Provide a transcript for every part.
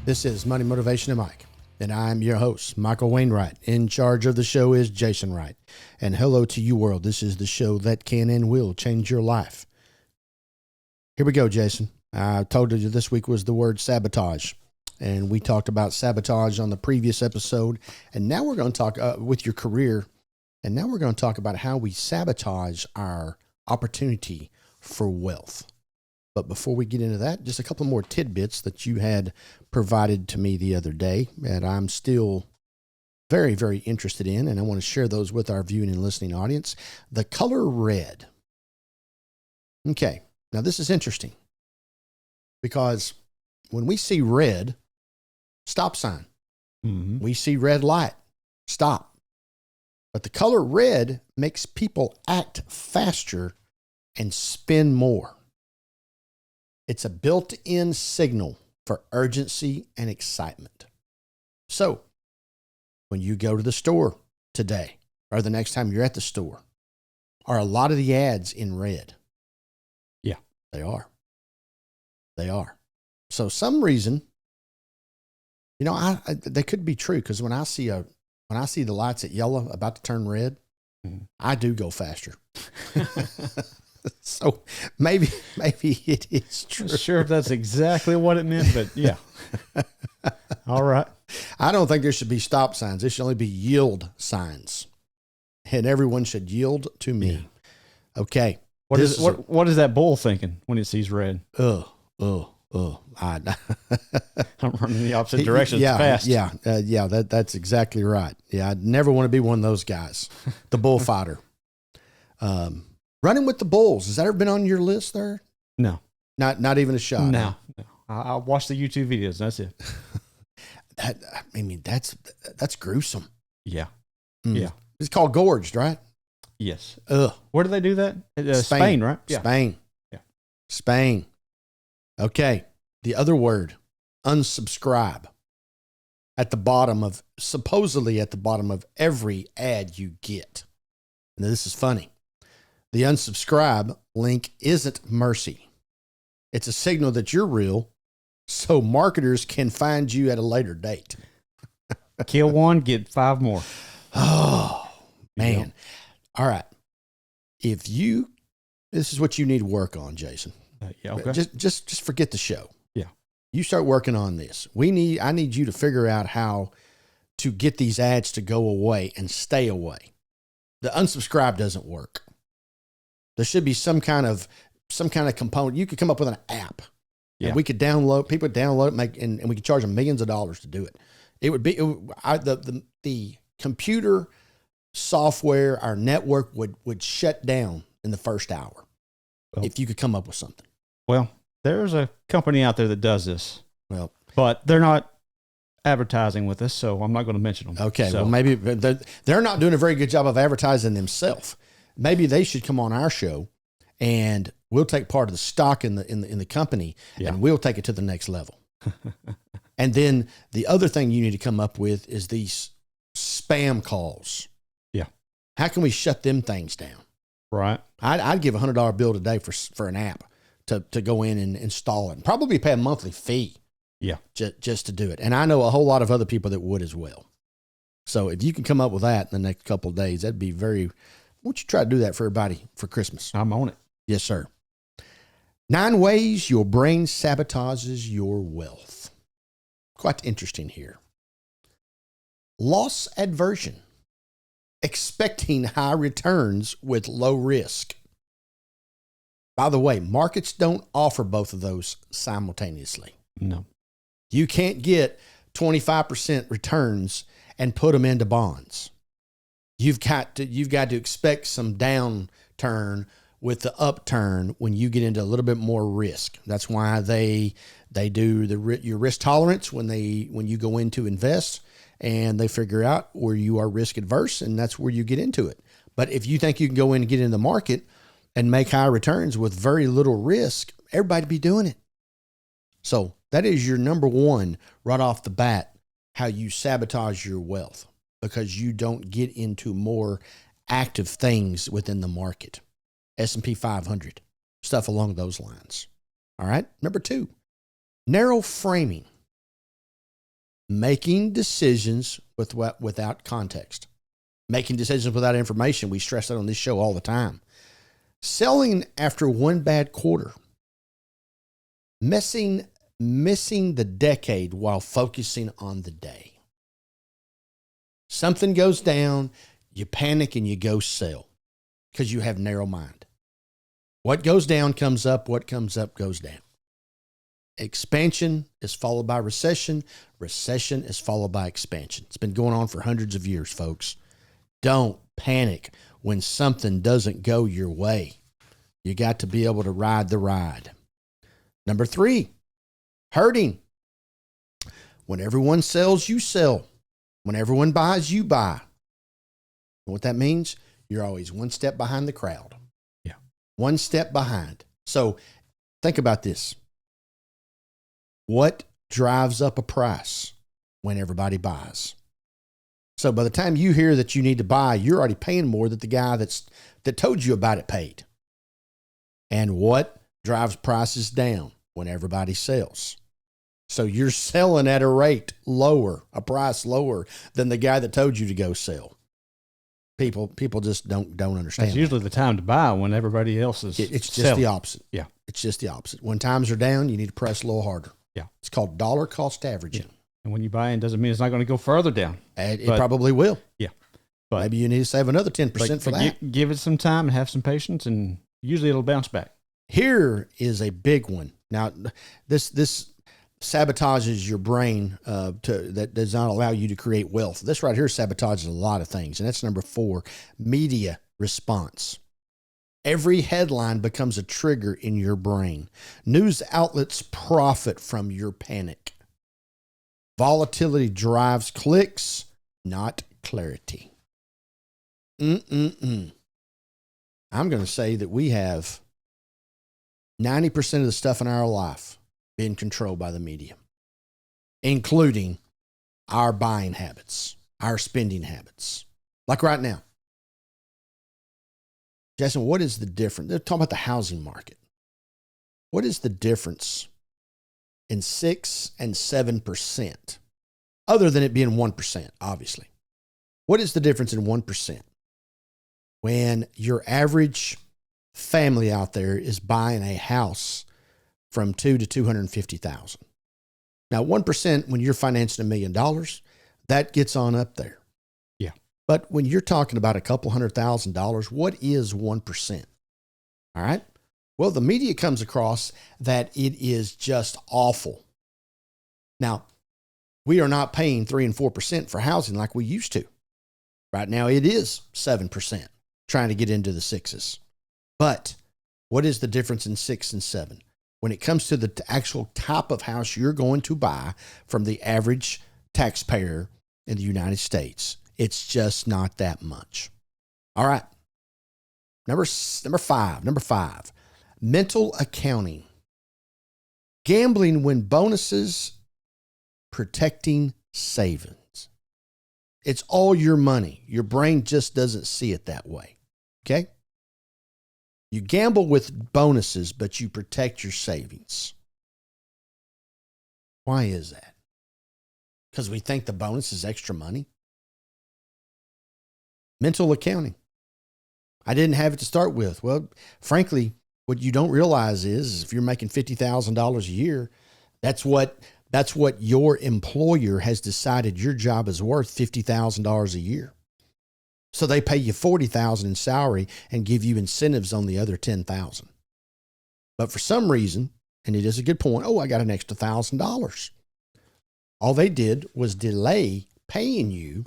This is Money Motivation and Mike, and I'm your host, Michael Wainwright. In charge of the show is Jason Wright. And hello to you, world. This is the show that can and will change your life. Here we go, Jason. I told you this week was the word sabotage, and we talked about sabotage on the previous episode. And now we're going to talk with your career, and now we're going to talk about how we sabotage our opportunity for wealth. But before we get into that, just a couple more tidbits that you had provided to me the other day that I'm still very, very interested in, and I want to share those with our viewing and listening audience. The color red. Okay, now this is interesting because when we see red, stop sign. Mm-hmm. We see red light, stop. But the color red makes people act faster and spend more. It's a built-in signal for urgency and excitement. So, when you go to the store today, or the next time you're at the store, are a lot of the ads in red? Yeah. They are. They are. So, some reason, you know, they could be true, because when I see the lights at yellow about to turn red, I do go faster. So maybe it is true. Not sure if that's exactly what it meant, but yeah. All right. I don't think there should be stop signs. There should only be yield signs, and everyone should yield to me. Yeah. Okay. What is that bull thinking when it sees red? I'm running the opposite direction. Yeah, fast. That's exactly right. Yeah, I'd never want to be one of those guys. The bullfighter. Running with the bulls. Has that ever been on your list there? No. Not even a shot. No. I'll watch the YouTube videos. That's it. That's gruesome. Yeah. Yeah. It's called gorged, right? Yes. Ugh. Where do they do that? Spain, right? Yeah. Spain. Yeah. Spain. Okay. The other word, unsubscribe. Supposedly at the bottom of every ad you get. Now, this is funny. The unsubscribe link isn't mercy. It's a signal that you're real, so marketers can find you at a later date. Kill one, get 5 more. Oh, man. Yep. All right. This is what you need to work on, Jason. Yeah, okay. Just forget the show. Yeah. You start working on this. I need you to figure out how to get these ads to go away and stay away. The unsubscribe doesn't work. There should be some kind of component. You could come up with an app. Yeah. And we could people download it, and we could charge them millions of dollars to do it. The computer software, our network would shut down in the first hour if you could come up with something. Well, there's a company out there that does this. Well, but they're not advertising with us, so I'm not going to mention them. Okay. So. Well, maybe they're not doing a very good job of advertising themselves. Maybe they should come on our show, and we'll take part of the stock in the company, and we'll take it to the next level. And then the other thing you need to come up with is these spam calls. Yeah. How can we shut them things down? Right. I'd give $100 bill today for an app to go in and install it, and probably pay a monthly fee. Yeah. Just to do it. And I know a whole lot of other people that would as well. So if you can come up with that in the next couple of days, that'd be very. Why don't you try to do that for everybody for Christmas? I'm on it. Yes, sir. 9 ways your brain sabotages your wealth. Quite interesting here. Loss aversion. Expecting high returns with low risk. By the way, markets don't offer both of those simultaneously. No. You can't get 25% returns and put them into bonds. You've got to expect some downturn with the upturn when you get into a little bit more risk. That's why they do your risk tolerance when you go in to invest, and they figure out where you are risk adverse, and that's where you get into it. But if you think you can go in and get in the market and make high returns with very little risk, everybody be doing it. So that is your number one right off the bat, how you sabotage your wealth, because you don't get into more active things within the market. S&P 500, stuff along those lines. All right. Number 2, narrow framing. Making decisions without context. Making decisions without information. We stress that on this show all the time. Selling after one bad quarter. Missing the decade while focusing on the day. Something goes down, you panic and you go sell because you have narrow mind. What goes down comes up, what comes up goes down. Expansion is followed by recession. Recession is followed by expansion. It's been going on for hundreds of years, folks. Don't panic when something doesn't go your way. You got to be able to ride the ride. Number 3, hurting. When everyone sells, you sell. When everyone buys, you buy. And what that means? You're always one step behind the crowd. Yeah. One step behind. So think about this. What drives up a price when everybody buys? So by the time you hear that you need to buy, you're already paying more than the guy that told you about it paid. And what drives prices down? When everybody sells. So you're selling at a price lower than the guy that told you to go sell. People just don't understand. That's usually the time to buy when everybody else is It's just selling. the opposite. Yeah. It's just the opposite. When times are down, you need to press a little harder. Yeah. It's called dollar cost averaging. Yeah. And when you buy in, doesn't mean it's not going to go further down. It probably will. Yeah. But maybe you need to save another 10% for that. Give it some time and have some patience, and usually it'll bounce back. Here is a big one. Now, this sabotages your brain that does not allow you to create wealth. This right here sabotages a lot of things, and that's number 4, media response. Every headline becomes a trigger in your brain. News outlets profit from your panic. Volatility drives clicks, not clarity. I'm going to say that we have 90% of the stuff in our life being controlled by the media, including our buying habits, our spending habits. Like right now. Jason, what is the difference? They're talking about the housing market. What is the difference in 6 and 7%? Other than it being 1%, obviously. What is the difference in 1%? When your average family out there is buying a house from $200,000 to $250,000. Now, 1%, when you're financing $1 million, that gets on up there. Yeah. But when you're talking about a couple $100,000, what is 1%? All right. Well, the media comes across that it is just awful. Now, we are not paying 3 and 4% for housing like we used to. Right now, it is 7%, trying to get into the 6s. But what is the difference in 6 and 7? When it comes to the actual type of house you're going to buy from the average taxpayer in the United States, it's just not that much. All right. Number 5, mental accounting. Gambling when bonuses, protecting savings. It's all your money. Your brain just doesn't see it that way. Okay? You gamble with bonuses, but you protect your savings. Why is that? Because we think the bonus is extra money? Mental accounting. I didn't have it to start with. Well, frankly, what you don't realize is if you're making $50,000 a year, that's what your employer has decided your job is worth $50,000 a year. So they pay you $40,000 in salary and give you incentives on the other $10,000. But for some reason, and it is a good point, I got an extra $1,000. All they did was delay paying you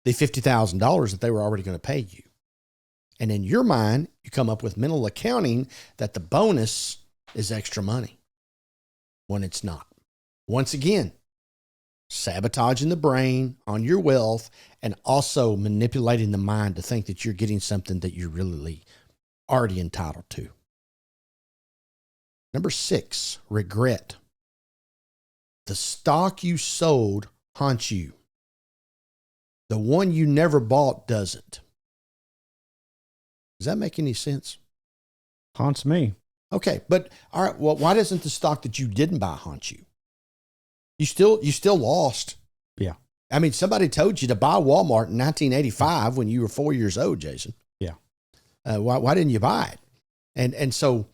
the $50,000 that they were already going to pay you. And in your mind, you come up with mental accounting that the bonus is extra money when it's not. Once again, sabotaging the brain on your wealth and also manipulating the mind to think that you're getting something that you're really already entitled to. Number 6, regret. The stock you sold haunts you. The one you never bought doesn't. Does that make any sense? Haunts me. Okay, but all right, well, why doesn't the stock that you didn't buy haunt you? You still lost Yeah. I mean, somebody told you to buy Walmart in 1985 when you were 4 years old, Jason. Yeah. Why didn't you buy it? And so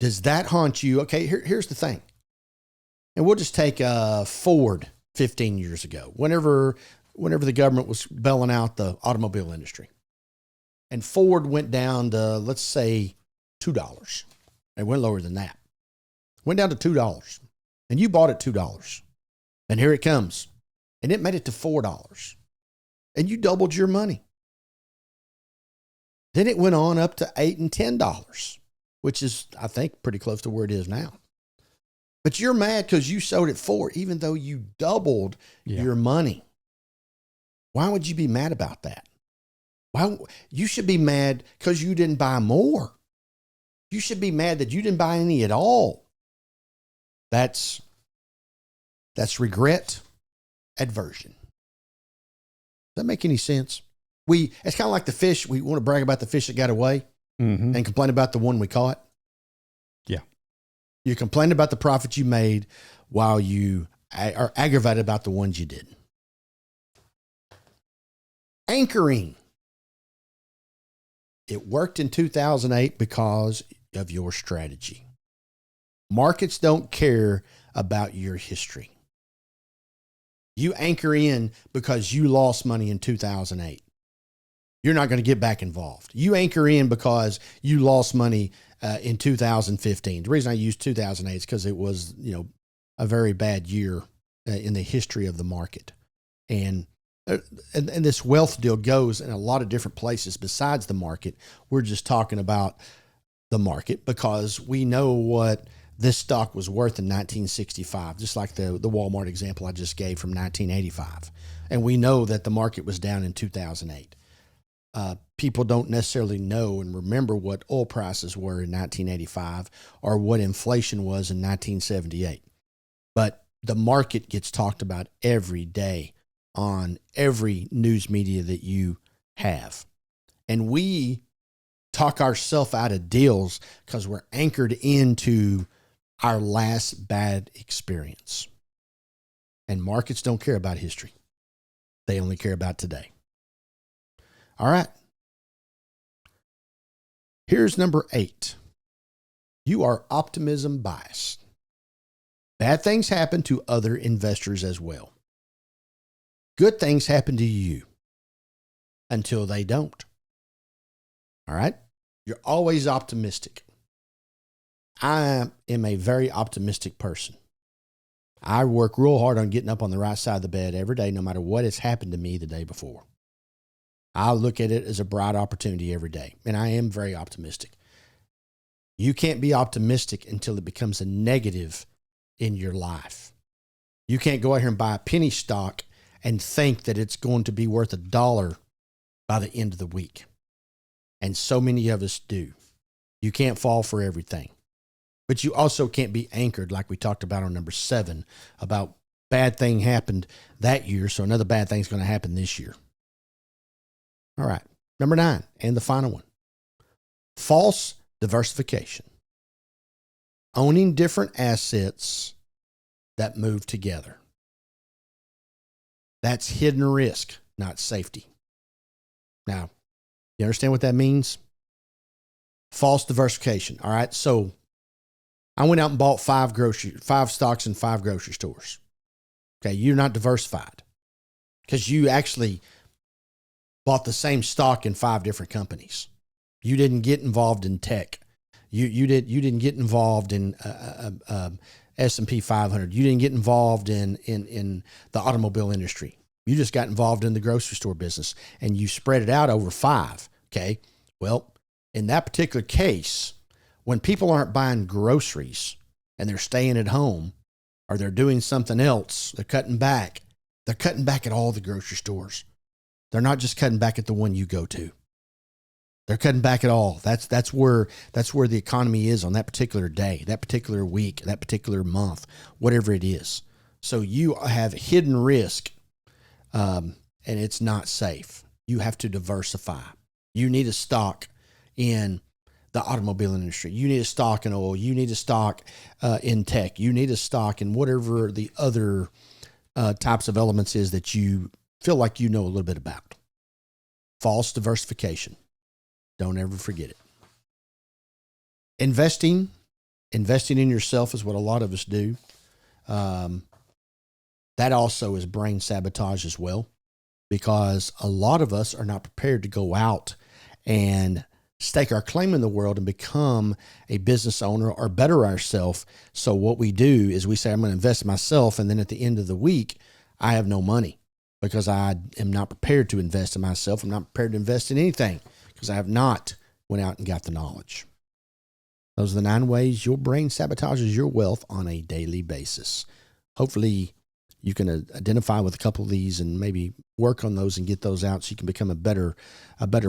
does that haunt you? Okay, here's the thing. And we'll just take Ford 15 years ago, whenever the government was bailing out the automobile industry. And Ford went down to, let's say, $2. It went lower than that. Went down to $2. And you bought it $2. And here it comes. And it made it to $4. And you doubled your money. Then it went on up to $8 and $10, which is, I think, pretty close to where it is now. But you're mad because you sold it $4, even though you doubled your money. Why would you be mad about that? Why? You should be mad because you didn't buy more. You should be mad that you didn't buy any at all. That's regret, aversion. Does that make any sense? It's kind of like the fish. We want to brag about the fish that got away and complain about the one we caught. Yeah. You complain about the profit you made while you are aggravated about the ones you didn't. Anchoring. It worked in 2008 because of your strategy. Markets don't care about your history. You anchor in because you lost money in 2008. You're not going to get back involved. You anchor in because you lost money in 2015. The reason I use 2008 is because it was, a very bad year in the history of the market. And this wealth deal goes in a lot of different places besides the market. We're just talking about the market because we know what this stock was worth in 1965, just like the Walmart example I just gave from 1985. And we know that the market was down in 2008. People don't necessarily know and remember what oil prices were in 1985 or what inflation was in 1978. But the market gets talked about every day on every news media that you have. And we talk ourselves out of deals because we're anchored into our last bad experience. And markets don't care about history. They only care about today. All right. Here's number 8. You are optimism biased. Bad things happen to other investors as well. Good things happen to you until they don't. All right? You're always optimistic. I am a very optimistic person. I work real hard on getting up on the right side of the bed every day, no matter what has happened to me the day before. I look at it as a bright opportunity every day, and I am very optimistic. You can't be optimistic until it becomes a negative in your life. You can't go out here and buy a penny stock and think that it's going to be worth $1 by the end of the week. And so many of us do. You can't fall for everything. But you also can't be anchored, like we talked about on number 7, about bad thing happened that year, so another bad thing's going to happen this year. All right. Number 9, and the final one. False diversification. Owning different assets that move together. That's hidden risk, not safety. Now, you understand what that means? False diversification. All right. So I went out and bought 5 stocks in 5 grocery stores. Okay. You're not diversified because you actually bought the same stock in 5 different companies. You didn't get involved in tech. You didn't get involved in S&P 500. You didn't get involved in the automobile industry. You just got involved in the grocery store business and you spread it out over 5. Okay. Well, in that particular case, when people aren't buying groceries and they're staying at home or they're doing something else, they're cutting back at all the grocery stores. They're not just cutting back at the one you go to. They're cutting back at all. That's where the economy is on that particular day, that particular week, that particular month, whatever it is. So you have hidden risk, and it's not safe. You have to diversify. You need a stock in the automobile industry. You need a stock in oil. You need a stock in tech. You need a stock in whatever the other types of elements is that you feel like you know a little bit about. False diversification. Don't ever forget it. Investing in yourself is what a lot of us do. That also is brain sabotage as well, because a lot of us are not prepared to go out and stake our claim in the world and become a business owner or better ourselves. So what we do is we say, I'm going to invest in myself. And then at the end of the week, I have no money because I am not prepared to invest in myself. I'm not prepared to invest in anything because I have not went out and got the knowledge. Those are the 9 ways your brain sabotages your wealth on a daily basis. Hopefully you can identify with a couple of these and maybe work on those and get those out so you can become a better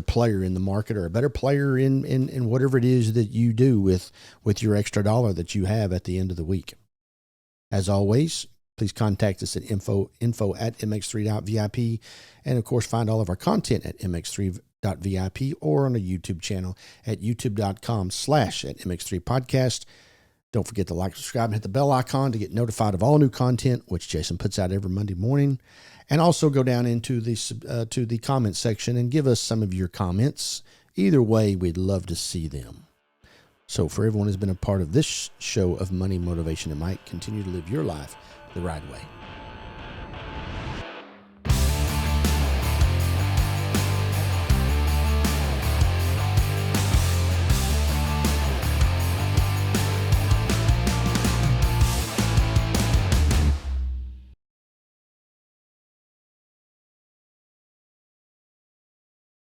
player in the market, or a better player in whatever it is that you do with your extra dollar that you have at the end of the week. As always, please contact us at info@mx3.vip, and of course find all of our content at mx3.vip or on a YouTube channel at youtube.com/@mx3podcast. Don't forget to like, subscribe, and hit the bell icon to get notified of all new content, which Jason puts out every Monday morning. And also go down into to the comment section and give us some of your comments. Either way, we'd love to see them. So for everyone who's been a part of this show of Money, Motivation, and Mike, continue to live your life the right way.